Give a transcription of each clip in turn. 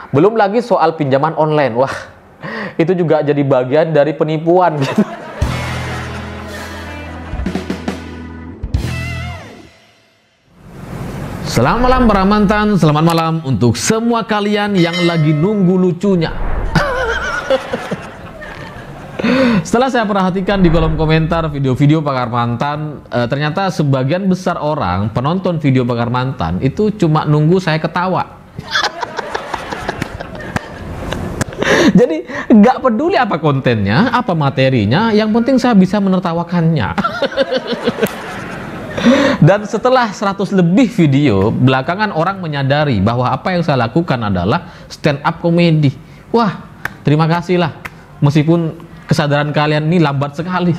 Belum lagi soal pinjaman online. Wah, itu juga jadi bagian dari penipuan gitu. Selamat malam para mantan, selamat malam untuk semua kalian yang lagi nunggu lucunya. Setelah saya perhatikan di kolom komentar video-video pakar mantan, ternyata sebagian besar orang penonton video pakar mantan itu cuma nunggu saya ketawa. Jadi nggak peduli apa kontennya, apa materinya, yang penting saya bisa menertawakannya. Dan setelah 100 lebih video, belakangan orang menyadari bahwa apa yang saya lakukan adalah stand up comedy. Wah, terima kasih lah. Meskipun kesadaran kalian ini lambat sekali.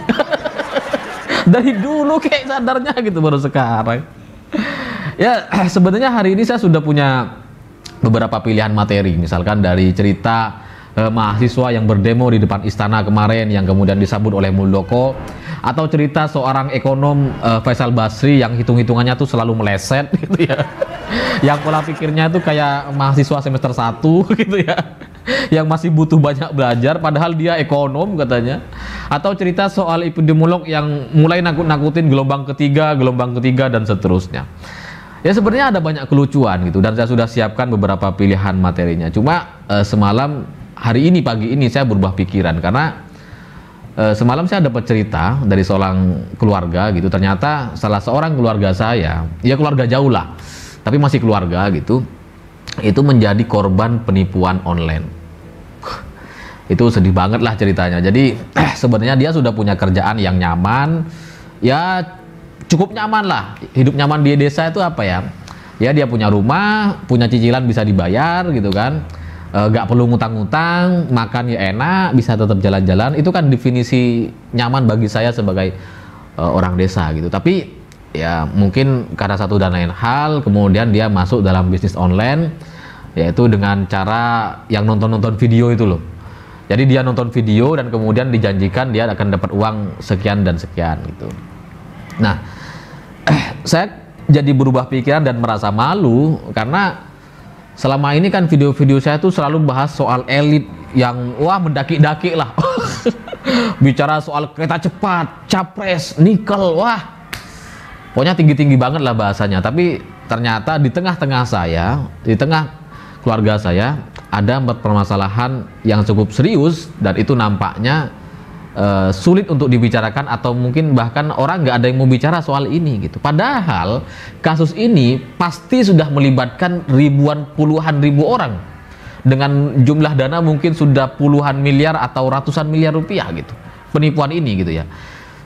Dari dulu kayak sadarnya gitu, baru sekarang. Ya, sebenarnya hari ini saya sudah punya beberapa pilihan materi. Misalkan dari cerita mahasiswa yang berdemo di depan istana kemarin yang kemudian disambut oleh Muldoko, atau cerita seorang ekonom Faisal Basri yang hitung-hitungannya tuh selalu meleset gitu ya, yang pola pikirnya itu kayak mahasiswa semester 1 gitu ya, yang masih butuh banyak belajar padahal dia ekonom katanya, atau cerita soal epidemiolog yang mulai nakut-nakutin gelombang ketiga dan seterusnya. Ya sebenarnya ada banyak kelucuan gitu, dan saya sudah siapkan beberapa pilihan materinya. Cuma semalam, hari ini, pagi ini saya berubah pikiran karena semalam saya dapat cerita dari seorang keluarga gitu. Ternyata salah seorang keluarga saya, ya keluarga jauh lah, tapi masih keluarga gitu, itu menjadi korban penipuan online. Itu sedih banget lah ceritanya. Jadi sebenarnya dia sudah punya kerjaan yang nyaman, ya cukup nyaman lah. Hidup nyaman di desa itu apa ya? Ya dia punya rumah, punya cicilan bisa dibayar gitu kan. Gak perlu ngutang-ngutang, makan ya enak, bisa tetap jalan-jalan. Itu kan definisi nyaman bagi saya sebagai orang desa gitu. Tapi ya mungkin karena satu dan lain hal, kemudian dia masuk dalam bisnis online, yaitu dengan cara yang nonton-nonton video itu loh. Jadi dia nonton video dan kemudian dijanjikan dia akan dapat uang sekian dan sekian gitu. Nah, saya jadi berubah pikiran dan merasa malu karena selama ini kan video-video saya tuh selalu bahas soal elit yang wah mendaki-daki lah. Bicara soal kereta cepat, capres, nikel, wah pokoknya tinggi-tinggi banget lah bahasanya. Tapi ternyata di tengah-tengah saya, di tengah keluarga saya ada permasalahan yang cukup serius, dan itu nampaknya sulit untuk dibicarakan, atau mungkin bahkan orang nggak ada yang mau bicara soal ini gitu. Padahal kasus ini pasti sudah melibatkan ribuan, puluhan ribu orang dengan jumlah dana mungkin sudah puluhan miliar atau ratusan miliar rupiah gitu, penipuan ini gitu ya.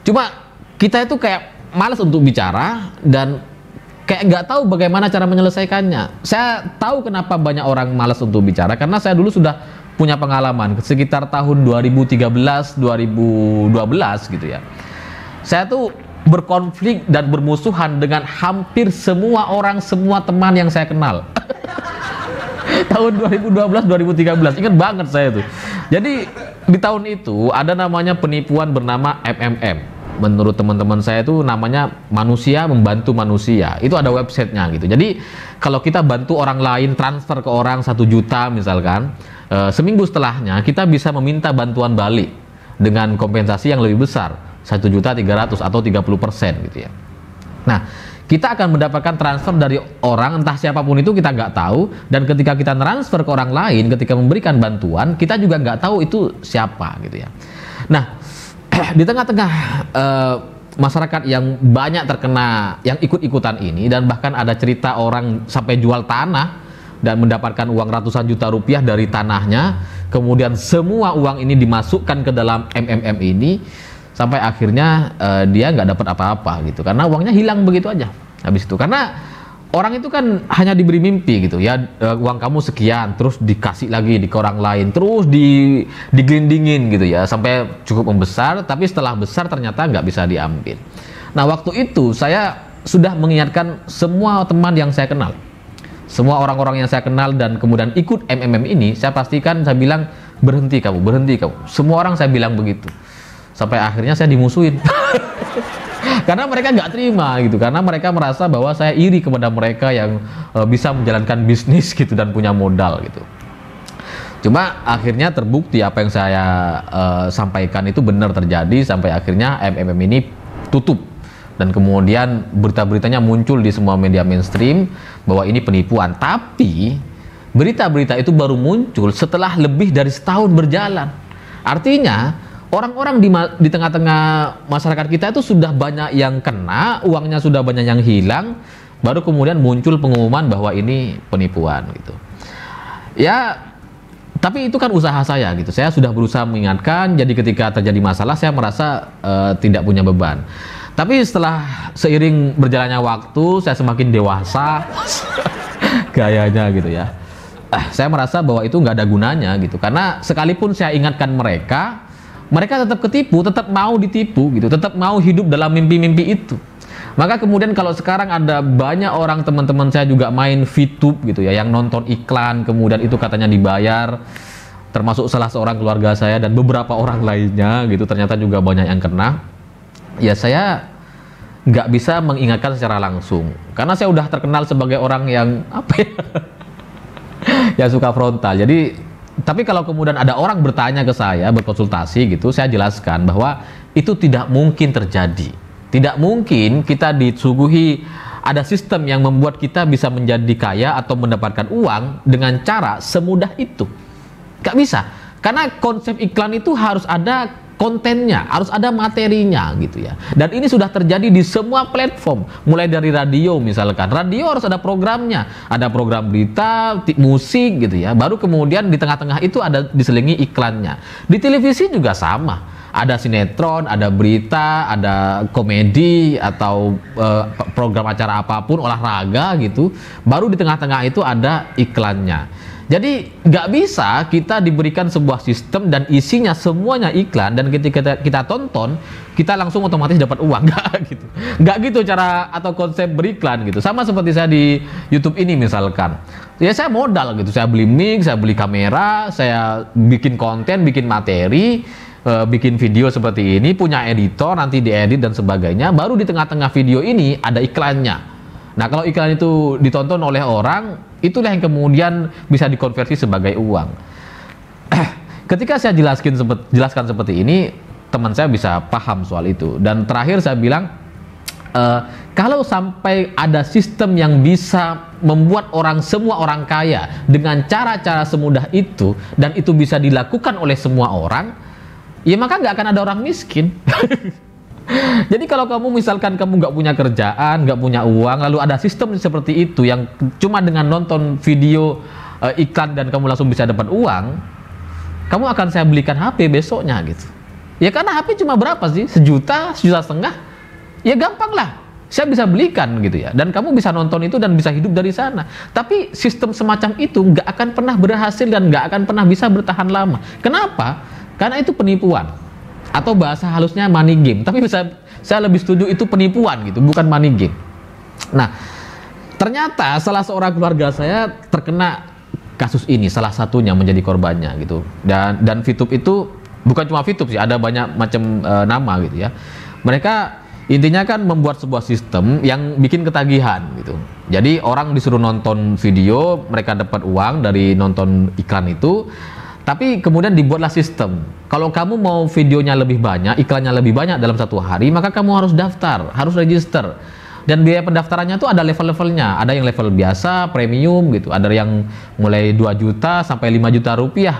Cuma kita itu kayak malas untuk bicara dan kayak nggak tahu bagaimana cara menyelesaikannya. Saya tahu kenapa banyak orang malas untuk bicara, karena saya dulu sudah punya pengalaman sekitar tahun 2013-2012 gitu ya. Saya tuh berkonflik dan bermusuhan dengan hampir semua orang, semua teman yang saya kenal. Tahun 2012-2013, ingat banget saya tuh. Jadi di tahun itu ada namanya penipuan bernama MMM. Menurut teman-teman saya itu namanya manusia membantu manusia. Itu ada websitenya gitu. Jadi kalau kita bantu orang lain, transfer ke orang 1 juta misalkan, seminggu setelahnya kita bisa meminta bantuan balik dengan kompensasi yang lebih besar, 1.300.000 atau 30% gitu ya. Nah, kita akan mendapatkan transfer dari orang, entah siapapun itu kita nggak tahu, dan ketika kita transfer ke orang lain, ketika memberikan bantuan, kita juga nggak tahu itu siapa gitu ya. Nah, di tengah-tengah masyarakat yang banyak terkena, yang ikut-ikutan ini, dan bahkan ada cerita orang sampai jual tanah dan mendapatkan uang ratusan juta rupiah dari tanahnya, kemudian semua uang ini dimasukkan ke dalam MMM ini, sampai akhirnya dia nggak dapat apa-apa gitu, karena uangnya hilang begitu aja habis itu. Karena orang itu kan hanya diberi mimpi gitu ya, uang kamu sekian, terus dikasih lagi ke orang lain, terus digelindingin gitu ya sampai cukup membesar, tapi setelah besar ternyata nggak bisa diambil. Nah, waktu itu saya sudah mengingatkan semua teman yang saya kenal, semua orang-orang yang saya kenal dan kemudian ikut MMM ini, saya pastikan, saya bilang berhenti kamu, berhenti kamu. Semua orang saya bilang begitu, sampai akhirnya saya dimusuhin. Karena mereka nggak terima gitu, karena mereka merasa bahwa saya iri kepada mereka yang bisa menjalankan bisnis gitu dan punya modal gitu. Cuma akhirnya terbukti apa yang saya sampaikan itu benar terjadi, sampai akhirnya MMM ini tutup. Dan kemudian berita-beritanya muncul di semua media mainstream bahwa ini penipuan. Tapi berita-berita itu baru muncul setelah lebih dari setahun berjalan. Artinya orang-orang di tengah-tengah masyarakat kita itu sudah banyak yang kena, uangnya sudah banyak yang hilang, baru kemudian muncul pengumuman bahwa ini penipuan gitu. Ya, tapi itu kan usaha saya gitu. Saya sudah berusaha mengingatkan, jadi ketika terjadi masalah saya merasa tidak punya beban. Tapi setelah seiring berjalannya waktu, saya semakin dewasa gayanya gitu ya. Saya merasa bahwa itu nggak ada gunanya gitu. Karena sekalipun saya ingatkan mereka, mereka tetap ketipu, tetap mau ditipu gitu, tetap mau hidup dalam mimpi-mimpi itu. Maka kemudian kalau sekarang ada banyak orang teman-teman saya juga main VTube gitu ya, yang nonton iklan, kemudian itu katanya dibayar, termasuk salah seorang keluarga saya dan beberapa orang lainnya gitu, ternyata juga banyak yang kena. Ya saya nggak bisa mengingatkan secara langsung, karena saya udah terkenal sebagai orang yang apa ya, yang suka frontal. Jadi, tapi kalau kemudian ada orang bertanya ke saya, berkonsultasi gitu, saya jelaskan bahwa itu tidak mungkin terjadi. Tidak mungkin kita disuguhi ada sistem yang membuat kita bisa menjadi kaya atau mendapatkan uang dengan cara semudah itu. Gak bisa. Karena konsep iklan itu harus ada kontennya, harus ada materinya gitu ya. Dan ini sudah terjadi di semua platform. Mulai dari radio misalkan. Radio harus ada programnya. Ada program berita, musik gitu ya. Baru kemudian di tengah-tengah itu ada diselingi iklannya. Di televisi juga sama. Ada sinetron, ada berita, ada komedi, atau program acara apapun, olahraga gitu. Baru di tengah-tengah itu ada iklannya. Jadi nggak bisa kita diberikan sebuah sistem dan isinya semuanya iklan, dan ketika kita tonton, kita langsung otomatis dapat uang. Nggak gitu cara atau konsep beriklan gitu. Sama seperti saya di YouTube ini misalkan. Ya saya modal gitu, saya beli mic, saya beli kamera, saya bikin konten, bikin materi, bikin video seperti ini, punya editor, nanti diedit dan sebagainya. Baru di tengah-tengah video ini ada iklannya. Nah, kalau iklan itu ditonton oleh orang, itulah yang kemudian bisa dikonversi sebagai uang. Ketika saya jelaskan seperti ini, teman saya bisa paham soal itu. Dan terakhir saya bilang, kalau sampai ada sistem yang bisa membuat semua orang kaya dengan cara-cara semudah itu, dan itu bisa dilakukan oleh semua orang, ya maka nggak akan ada orang miskin. Jadi kalau kamu misalkan kamu nggak punya kerjaan, nggak punya uang, lalu ada sistem seperti itu yang cuma dengan nonton video iklan dan kamu langsung bisa dapat uang, kamu akan saya belikan HP besoknya gitu. Ya karena HP cuma berapa sih? 1 juta, 1,5 juta? Ya gampang lah, saya bisa belikan gitu ya. Dan kamu bisa nonton itu dan bisa hidup dari sana. Tapi sistem semacam itu nggak akan pernah berhasil dan nggak akan pernah bisa bertahan lama. Kenapa? Karena itu penipuan. Atau bahasa halusnya money game. Tapi saya lebih setuju itu penipuan gitu, bukan money game. Nah, ternyata salah seorang keluarga saya terkena kasus ini, salah satunya menjadi korbannya gitu. Dan VTube itu bukan cuma VTube sih, ada banyak macam nama gitu ya. Mereka intinya kan membuat sebuah sistem yang bikin ketagihan gitu. Jadi orang disuruh nonton video, mereka dapat uang dari nonton iklan itu. Tapi kemudian dibuatlah sistem. Kalau kamu mau videonya lebih banyak, iklannya lebih banyak dalam 1 hari, maka kamu harus daftar, harus register. Dan biaya pendaftarannya itu ada level-levelnya. Ada yang level biasa, premium gitu. Ada yang mulai 2 juta sampai 5 juta rupiah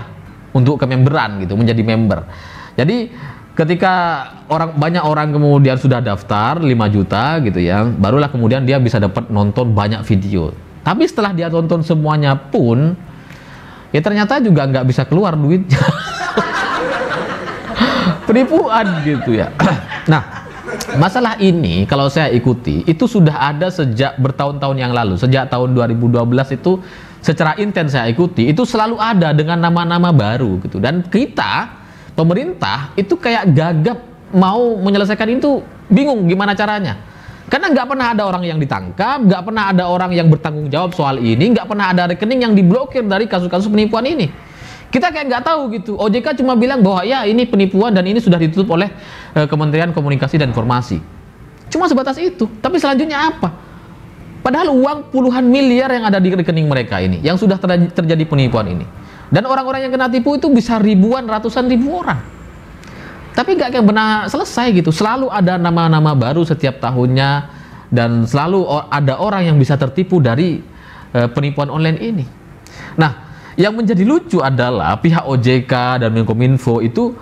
untuk kememberan gitu, menjadi member. Jadi ketika banyak orang kemudian sudah daftar 5 juta gitu ya, barulah kemudian dia bisa dapat nonton banyak video. Tapi setelah dia tonton semuanya pun, ya ternyata juga nggak bisa keluar duitnya. Penipuan gitu ya. Nah, masalah ini kalau saya ikuti itu sudah ada sejak bertahun-tahun yang lalu. Sejak tahun 2012 itu secara intens saya ikuti, itu selalu ada dengan nama-nama baru gitu. Dan kita, pemerintah itu kayak gagap mau menyelesaikan itu, bingung gimana caranya. Karena nggak pernah ada orang yang ditangkap, nggak pernah ada orang yang bertanggung jawab soal ini, nggak pernah ada rekening yang diblokir dari kasus-kasus penipuan ini. Kita kayak nggak tahu gitu. OJK cuma bilang bahwa ya ini penipuan dan ini sudah ditutup oleh Kementerian Komunikasi dan Informasi. Cuma sebatas itu. Tapi selanjutnya apa? Padahal uang puluhan miliar yang ada di rekening mereka ini, yang sudah terjadi penipuan ini. Dan orang-orang yang kena tipu itu bisa ribuan, ratusan ribu orang. Tapi nggak kayak benar selesai gitu. Selalu ada nama-nama baru setiap tahunnya, dan selalu ada orang yang bisa tertipu dari penipuan online ini. Nah, yang menjadi lucu adalah pihak OJK dan Menkominfo itu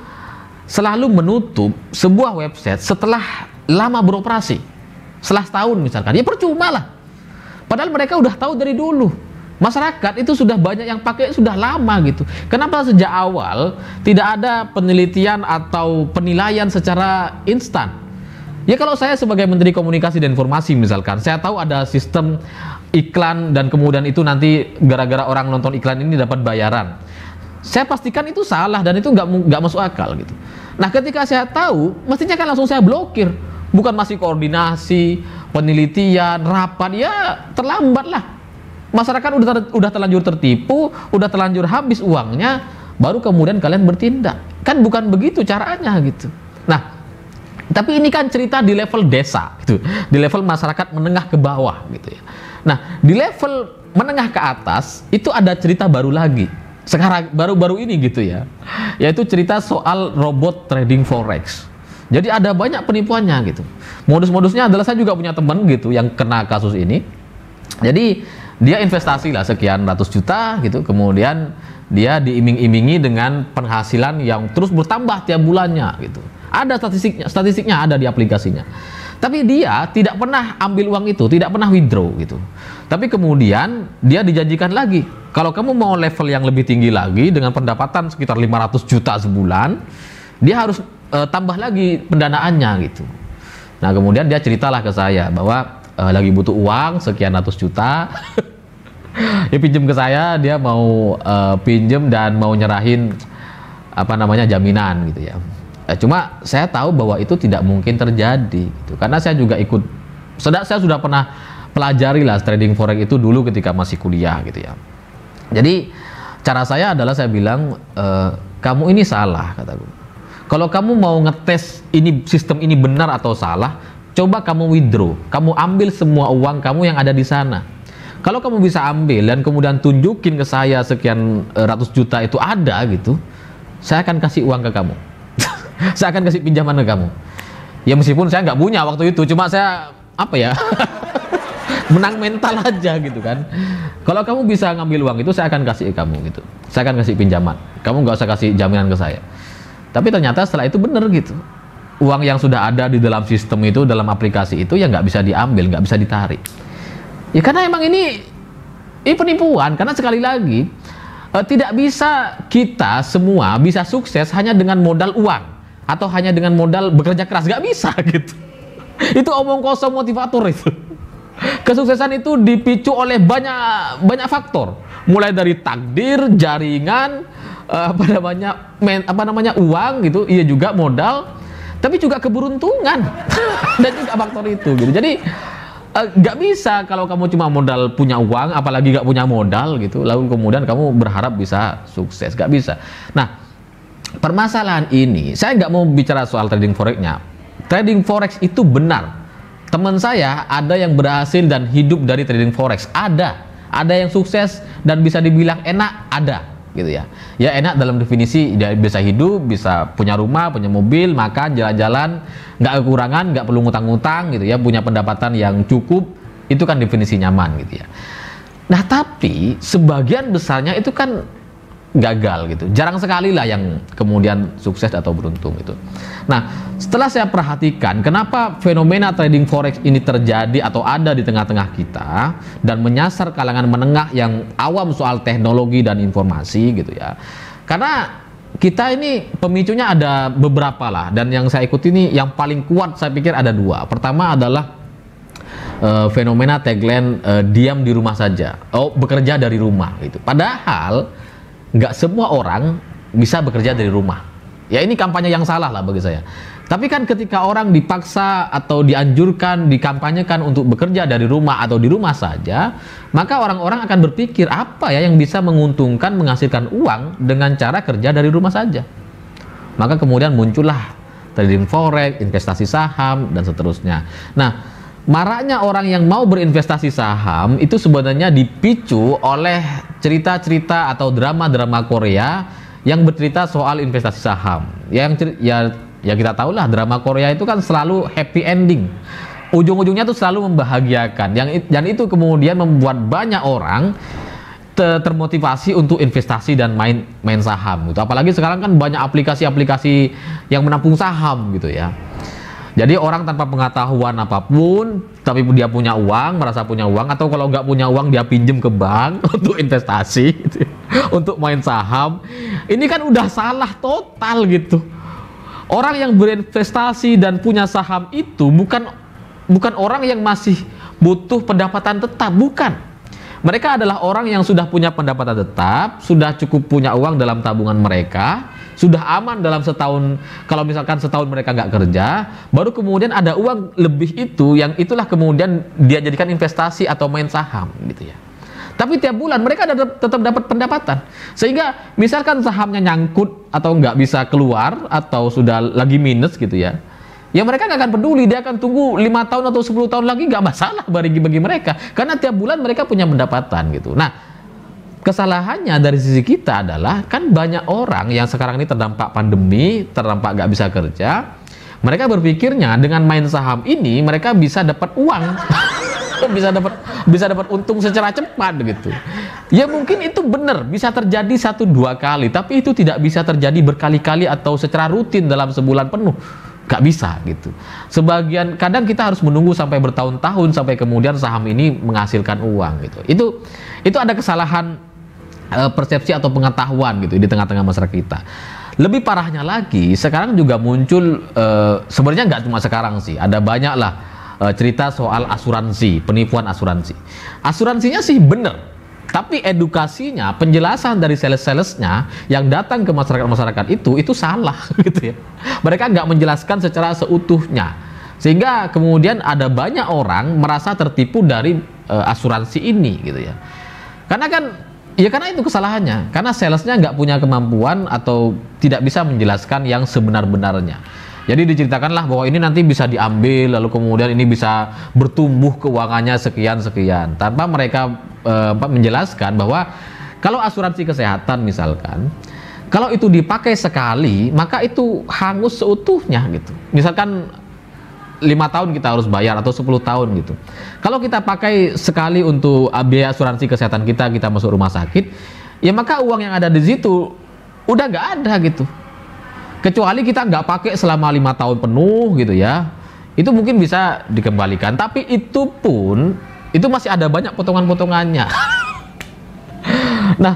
selalu menutup sebuah website setelah lama beroperasi. Setelah setahun misalkan, ya percuma lah. Padahal mereka udah tahu dari dulu. Masyarakat itu sudah banyak yang pakai sudah lama gitu. Kenapa sejak awal tidak ada penelitian atau penilaian secara instan? Ya kalau saya sebagai Menteri Komunikasi dan Informasi misalkan, saya tahu ada sistem iklan dan kemudian itu nanti gara-gara orang nonton iklan ini dapat bayaran. Saya pastikan itu salah dan itu nggak masuk akal gitu. Nah ketika saya tahu, mestinya kan langsung saya blokir. Bukan masih koordinasi, penelitian, rapat, ya terlambat lah. Masyarakat udah terlanjur tertipu, udah terlanjur habis uangnya, baru kemudian kalian bertindak. Kan bukan begitu caranya gitu. Nah, tapi ini kan cerita di level desa gitu, di level masyarakat menengah ke bawah gitu ya. Nah, di level menengah ke atas itu ada cerita baru lagi. Sekarang baru-baru ini gitu ya. Yaitu cerita soal robot trading forex. Jadi ada banyak penipuannya gitu. Modus-modusnya adalah saya juga punya teman gitu yang kena kasus ini. Jadi dia investasi lah sekian ratus juta gitu, kemudian dia diiming-imingi dengan penghasilan yang terus bertambah tiap bulannya gitu. Ada statistiknya ada di aplikasinya. Tapi dia tidak pernah ambil uang itu, tidak pernah withdraw gitu. Tapi kemudian dia dijanjikan lagi, kalau kamu mau level yang lebih tinggi lagi dengan pendapatan sekitar 500 juta sebulan, dia harus tambah lagi pendanaannya gitu. Nah kemudian dia ceritalah ke saya bahwa lagi butuh uang sekian ratus juta. Ya pinjem ke saya, dia mau pinjem dan mau nyerahin apa namanya jaminan gitu ya. Cuma saya tahu bahwa itu tidak mungkin terjadi gitu. Karena saya juga saya sudah pernah pelajari lah trading forex itu dulu ketika masih kuliah gitu ya. Jadi cara saya adalah saya bilang, kamu ini salah kataku. Kalau kamu mau ngetes ini sistem ini benar atau salah, coba kamu withdraw, kamu ambil semua uang kamu yang ada di sana. Kalau kamu bisa ambil dan kemudian tunjukin ke saya sekian ratus juta itu ada gitu, saya akan kasih uang ke kamu. Saya akan kasih pinjaman ke kamu. Ya meskipun saya nggak punya waktu itu, cuma saya apa ya menang mental aja gitu kan. Kalau kamu bisa ngambil uang itu, saya akan kasih ke kamu gitu. Saya akan kasih pinjaman. Kamu nggak usah kasih jaminan ke saya. Tapi ternyata setelah itu bener gitu. Uang yang sudah ada di dalam sistem itu, dalam aplikasi itu ya nggak bisa diambil, nggak bisa ditarik. Ya karena emang ini penipuan. Karena sekali lagi tidak bisa kita semua bisa sukses hanya dengan modal uang atau hanya dengan modal bekerja keras, nggak bisa gitu. Itu omong kosong motivator itu. Kesuksesan itu dipicu oleh banyak faktor, mulai dari takdir, jaringan, apa namanya uang gitu, iya juga modal, tapi juga keberuntungan dan juga faktor itu gitu. Jadi nggak bisa kalau kamu cuma modal punya uang, apalagi nggak punya modal gitu, lalu kemudian kamu berharap bisa sukses, nggak bisa. Nah, permasalahan ini saya nggak mau bicara soal trading forexnya. Trading forex itu benar. Teman saya ada yang berhasil dan hidup dari trading forex, ada yang sukses dan bisa dibilang enak, ada gitu ya. Ya enak dalam definisi dia bisa hidup, bisa punya rumah, punya mobil, makan, jalan-jalan, nggak kekurangan, nggak perlu ngutang-ngutang gitu ya, punya pendapatan yang cukup, itu kan definisi nyaman gitu ya. Nah tapi sebagian besarnya itu kan gagal gitu, jarang sekali lah yang kemudian sukses atau beruntung itu. Nah setelah saya perhatikan kenapa fenomena trading forex ini terjadi atau ada di tengah-tengah kita dan menyasar kalangan menengah yang awam soal teknologi dan informasi gitu ya, karena kita ini pemicunya ada beberapa lah, dan yang saya ikuti ini yang paling kuat saya pikir ada dua. Pertama adalah fenomena tagline diam di rumah saja, bekerja dari rumah gitu. Padahal nggak semua orang bisa bekerja dari rumah. Ya ini kampanye yang salah lah bagi saya. Tapi kan ketika orang dipaksa atau dianjurkan, dikampanyekan untuk bekerja dari rumah atau di rumah saja, maka orang-orang akan berpikir apa ya yang bisa menguntungkan, menghasilkan uang dengan cara kerja dari rumah saja. Maka kemudian muncullah trading forex, investasi saham, dan seterusnya. Nah, maraknya orang yang mau berinvestasi saham itu sebenarnya dipicu oleh cerita-cerita atau drama-drama Korea yang bercerita soal investasi saham. Ya kita tahu lah, drama Korea itu kan selalu happy ending. Ujung-ujungnya tuh selalu membahagiakan. Dan itu kemudian membuat banyak orang termotivasi untuk investasi dan main saham gitu. Apalagi sekarang kan banyak aplikasi-aplikasi yang menampung saham gitu ya. Jadi orang tanpa pengetahuan apapun, tapi dia punya uang, merasa punya uang, atau kalau nggak punya uang dia pinjem ke bank untuk investasi, gitu, untuk main saham. Ini kan udah salah total gitu. Orang yang berinvestasi dan punya saham itu bukan orang yang masih butuh pendapatan tetap, bukan. Mereka adalah orang yang sudah punya pendapatan tetap, sudah cukup punya uang dalam tabungan mereka, sudah aman dalam setahun. Kalau misalkan setahun mereka nggak kerja, baru kemudian ada uang lebih itu, yang itulah kemudian dia jadikan investasi atau main saham gitu ya. Tapi tiap bulan mereka tetap dapat pendapatan. Sehingga misalkan sahamnya nyangkut atau nggak bisa keluar atau sudah lagi minus gitu ya, ya mereka nggak akan peduli, dia akan tunggu 5 tahun atau 10 tahun lagi, nggak masalah bagi mereka, karena tiap bulan mereka punya pendapatan gitu. Nah, kesalahannya dari sisi kita adalah kan banyak orang yang sekarang ini terdampak pandemi, terdampak nggak bisa kerja, mereka berpikirnya dengan main saham ini mereka bisa dapat uang, bisa dapat untung secara cepat gitu. Ya mungkin itu benar, bisa terjadi 1-2 kali, tapi itu tidak bisa terjadi berkali-kali atau secara rutin dalam sebulan penuh. Gak bisa gitu. Sebagian kadang kita harus menunggu sampai bertahun-tahun sampai kemudian saham ini menghasilkan uang gitu. Itu ada kesalahan persepsi atau pengetahuan gitu di tengah-tengah masyarakat kita. Lebih parahnya lagi, sekarang juga muncul sebenarnya nggak cuma sekarang sih, ada banyak lah cerita soal asuransi, penipuan asuransi. Asuransinya sih bener, tapi edukasinya, penjelasan dari sales-salesnya yang datang ke masyarakat itu salah gitu ya. Mereka nggak menjelaskan secara seutuhnya, sehingga kemudian ada banyak orang merasa tertipu dari asuransi ini gitu ya. Karena itu kesalahannya, karena salesnya nggak punya kemampuan atau tidak bisa menjelaskan yang sebenar-benarnya. Jadi diceritakanlah bahwa ini nanti bisa diambil, lalu kemudian ini bisa bertumbuh keuangannya sekian-sekian, tanpa mereka menjelaskan bahwa kalau asuransi kesehatan misalkan, kalau itu dipakai sekali, maka itu hangus seutuhnya gitu. Misalkan 5 tahun kita harus bayar atau 10 tahun gitu. Kalau kita pakai sekali untuk biaya asuransi kesehatan kita masuk rumah sakit, ya maka uang yang ada di situ udah nggak ada gitu. Kecuali kita nggak pakai selama 5 tahun penuh gitu ya, itu mungkin bisa dikembalikan. Tapi itu pun itu masih ada banyak potongan-potongannya. Nah,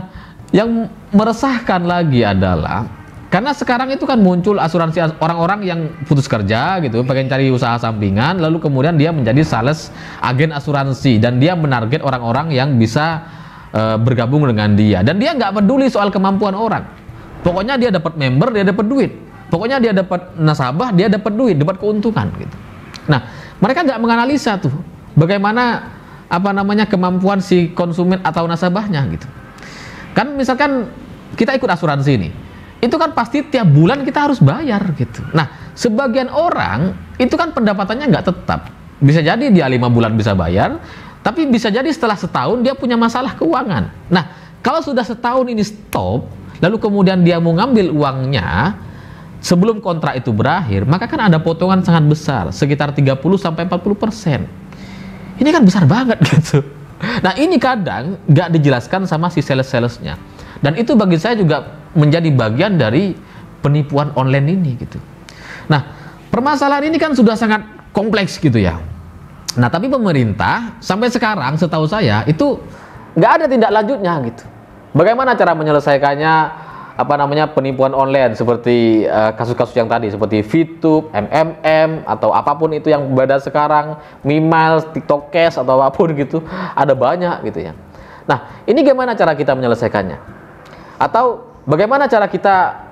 yang meresahkan lagi adalah karena sekarang itu kan muncul asuransi orang-orang yang putus kerja gitu, pengen cari usaha sampingan, lalu kemudian dia menjadi sales agen asuransi dan dia menarget orang-orang yang bisa bergabung dengan dia, dan dia nggak peduli soal kemampuan orang. Pokoknya dia dapat member, dia dapat duit. Pokoknya dia dapat nasabah, dia dapat duit, dapat keuntungan gitu. Nah, mereka nggak menganalisa tuh bagaimana kemampuan si konsumen atau nasabahnya gitu. Kan misalkan kita ikut asuransi nih, itu kan pasti tiap bulan kita harus bayar gitu. Nah, sebagian orang itu kan pendapatannya nggak tetap. Bisa jadi dia 5 bulan bisa bayar, tapi bisa jadi setelah setahun dia punya masalah keuangan. Nah, kalau sudah setahun ini stop, lalu kemudian dia mau ngambil uangnya sebelum kontrak itu berakhir, maka kan ada potongan sangat besar, sekitar 30-40%. Ini kan besar banget gitu. Nah, ini kadang nggak dijelaskan sama si sales-salesnya. Dan itu bagi saya juga menjadi bagian dari penipuan online ini gitu. Nah, permasalahan ini kan sudah sangat kompleks gitu ya. Nah, tapi pemerintah sampai sekarang setahu saya itu nggak ada tindak lanjutnya gitu. Bagaimana cara menyelesaikannya penipuan online seperti kasus-kasus yang tadi seperti VTube, MMM atau apapun itu yang beredar sekarang, Mimiles, TikTok Cash atau apapun gitu, ada banyak gitu ya. Nah, ini gimana cara kita menyelesaikannya? Atau bagaimana cara kita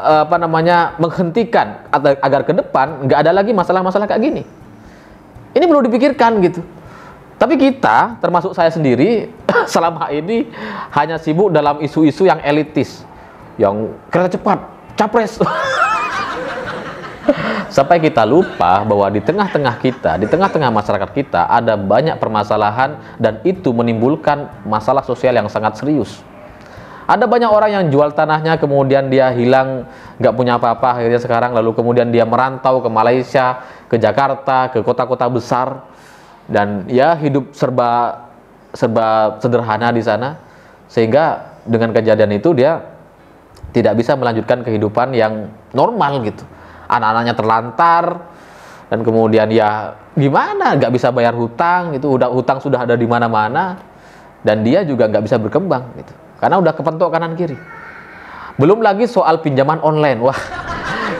menghentikan agar ke depan nggak ada lagi masalah-masalah kayak gini? Ini perlu dipikirkan gitu. Tapi kita, termasuk saya sendiri, selama ini hanya sibuk dalam isu-isu yang elitis, yang kereta cepat, capres. Sampai kita lupa bahwa di tengah-tengah kita, di tengah-tengah masyarakat kita ada banyak permasalahan dan itu menimbulkan masalah sosial yang sangat serius. Ada banyak orang yang jual tanahnya kemudian dia hilang, nggak punya apa-apa akhirnya sekarang, lalu kemudian dia merantau ke Malaysia, ke Jakarta, ke kota-kota besar, dan ya hidup serba sederhana di sana, sehingga dengan kejadian itu dia tidak bisa melanjutkan kehidupan yang normal gitu. Anak-anaknya terlantar dan kemudian ya gimana, nggak bisa bayar hutang itu, udah hutang sudah ada di mana-mana, dan dia juga nggak bisa berkembang gitu karena udah kepentok kanan kiri. Belum lagi soal pinjaman online, wah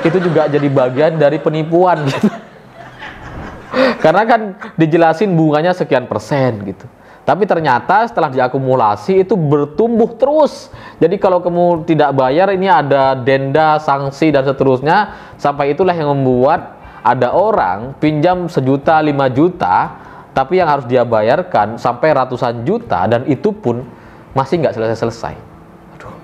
itu juga jadi bagian dari penipuan gitu. Karena kan dijelasin bunganya sekian persen gitu, tapi ternyata setelah diakumulasi itu bertumbuh terus. Jadi kalau kamu tidak bayar ini ada denda, sanksi dan seterusnya, sampai itulah yang membuat ada orang pinjam 1 juta, 5 juta, tapi yang harus dia bayarkan sampai ratusan juta, dan itu pun masih nggak selesai-selesai. Aduh.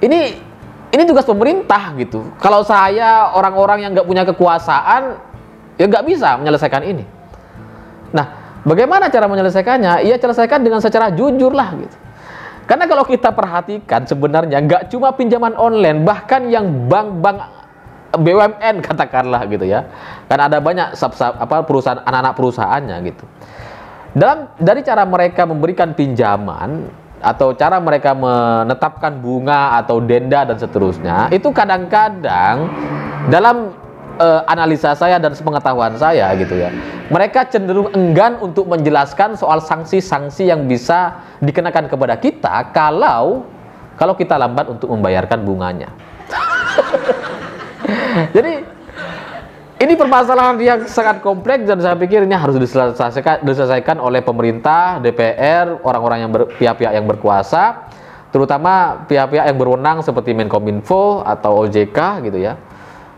Ini tugas pemerintah gitu. Kalau saya orang-orang yang nggak punya kekuasaan, ya nggak bisa menyelesaikan ini. Nah, bagaimana cara menyelesaikannya? Ya selesaikan dengan secara jujur lah gitu. Karena kalau kita perhatikan sebenarnya nggak cuma pinjaman online, bahkan yang bank-bank BUMN katakanlah gitu ya. Kan ada banyak perusahaan, anak-anak perusahaannya gitu. Dari cara mereka memberikan pinjaman atau cara mereka menetapkan bunga atau denda dan seterusnya, itu kadang-kadang dalam analisa saya dan sepengetahuan saya gitu ya, mereka cenderung enggan untuk menjelaskan soal sanksi-sanksi yang bisa dikenakan kepada kita kalau kita lambat untuk membayarkan bunganya. Jadi ini permasalahan yang sangat kompleks dan saya pikir ini harus diselesaikan oleh pemerintah, DPR, orang-orang yang pihak-pihak yang berkuasa, terutama pihak-pihak yang berwenang seperti Menkominfo atau OJK gitu ya.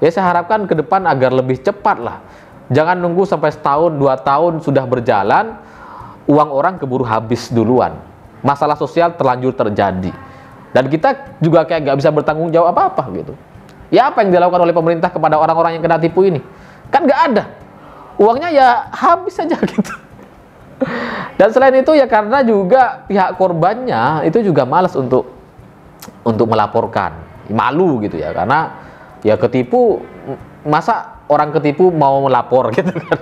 Ya saya harapkan ke depan agar lebih cepat lah. Jangan nunggu sampai setahun, 2 tahun sudah berjalan, uang orang keburu habis duluan. Masalah sosial terlanjur terjadi. Dan kita juga kayak nggak bisa bertanggung jawab apa-apa gitu. Ya apa yang dilakukan oleh pemerintah kepada orang-orang yang kena tipu ini? Kan nggak ada. Uangnya ya habis saja gitu. Dan selain itu ya karena juga pihak korbannya itu juga malas untuk melaporkan. Malu gitu ya, karena ya ketipu, masa orang ketipu mau melapor gitu kan.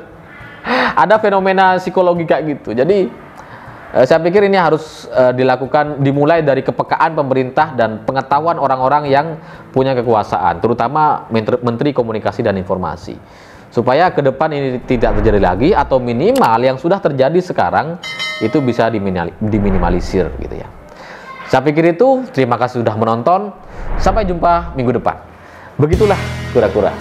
Ada fenomena psikologi kayak gitu. Jadi saya pikir ini harus dimulai dari kepekaan pemerintah dan pengetahuan orang-orang yang punya kekuasaan, terutama Menteri Komunikasi dan Informasi, supaya ke depan ini tidak terjadi lagi, atau minimal yang sudah terjadi sekarang itu bisa diminimalisir gitu ya. Saya pikir itu. Terima kasih sudah menonton. Sampai jumpa minggu depan. Begitulah kura-kura.